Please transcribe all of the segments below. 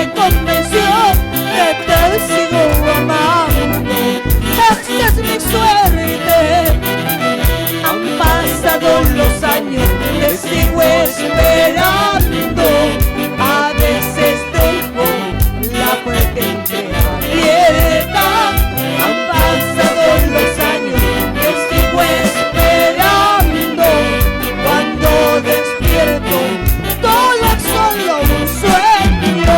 me convenció que te sigo amando. Esta es mi suerte. Han pasado los años, te sigo esperando. A veces dejo la puerta entreabierta. Han pasado los años, te sigo esperando. Cuando despierto, todo es solo un sueño.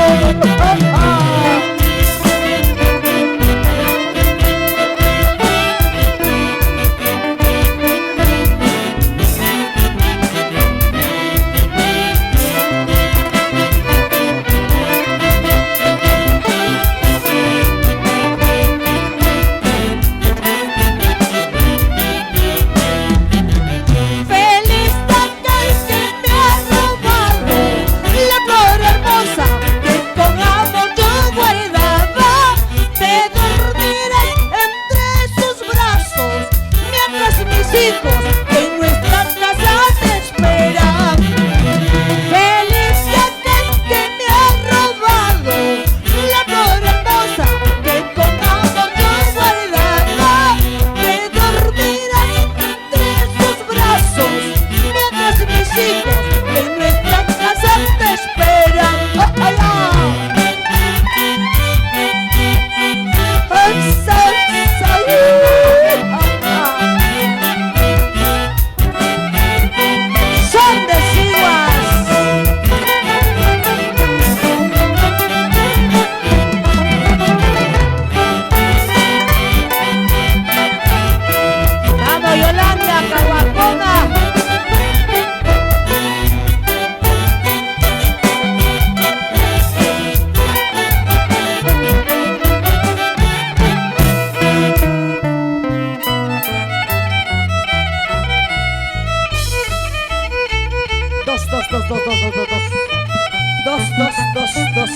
Dos.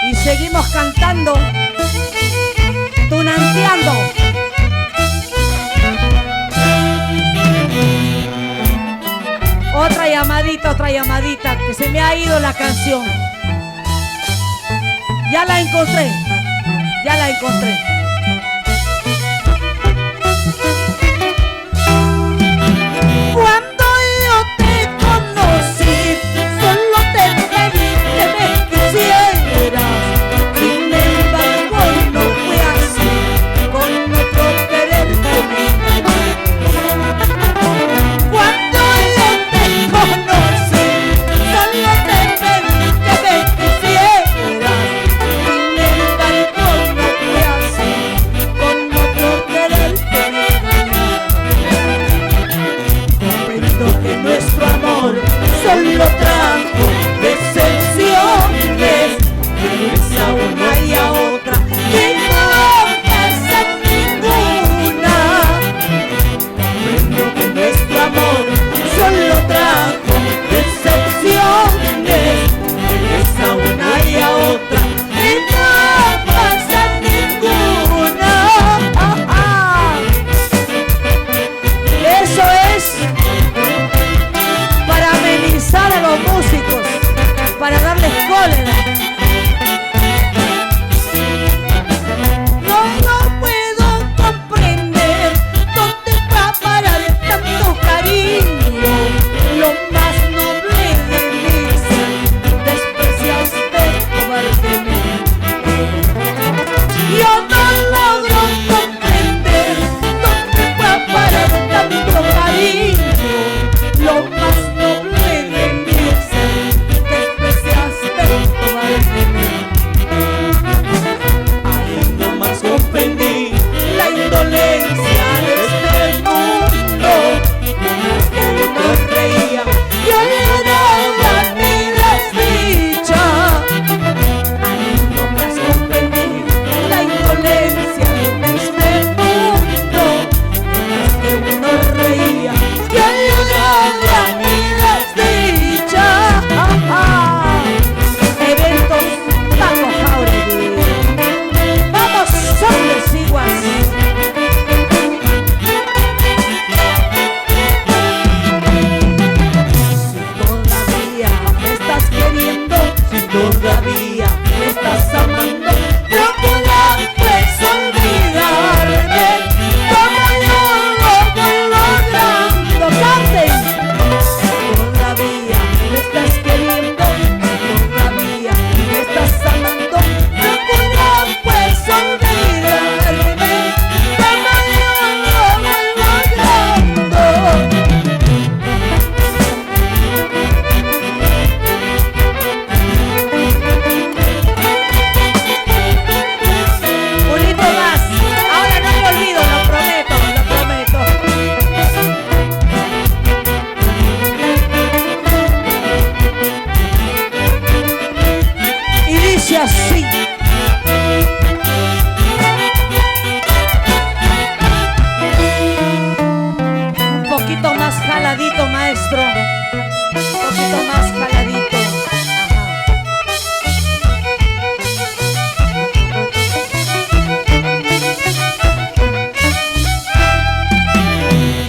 Y seguimos cantando, tunanteando. Otra llamadita, que se me ha ido la canción. Ya la encontré. Cuando yo te conocí, solo te pedí que me quisieras. Sin embargo, no fue así, con otro querer conmigo. Cuando yo te conocí, solo te pedí que me quisieras. Sin embargo, no fue así, así. Un poquito más jaladito, maestro. Un poquito más jaladito.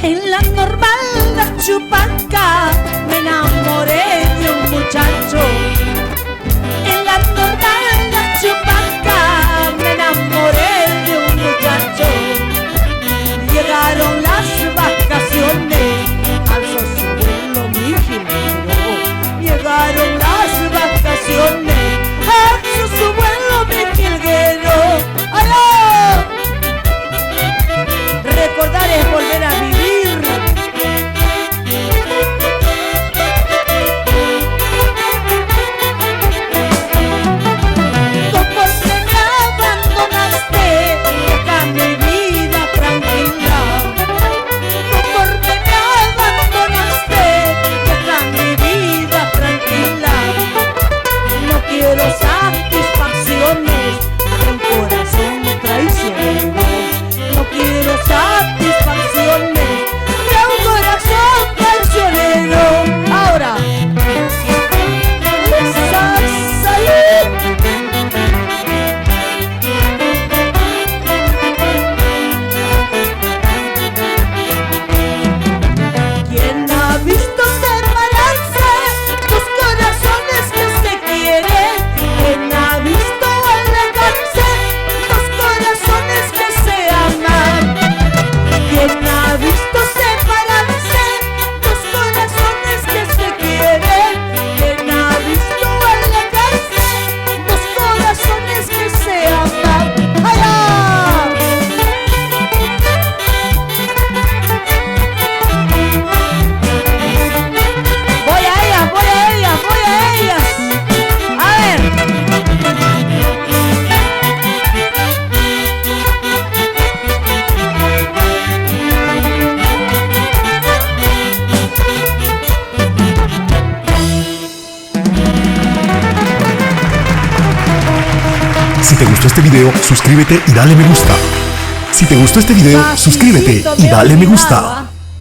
En la normal de Chupaca me enamoré de un muchacho. En la normal de Chupaca me enamoré de un muchacho. Llegaron las vacaciones, alzó su vuelo mi jilguero. Llegaron las vacaciones, alzó su vuelo mi jilguero. ¡Aló! Recordar es volver a vivir. Si te gustó este video, suscríbete y dale me gusta. Si te gustó este video, suscríbete y dale me gusta.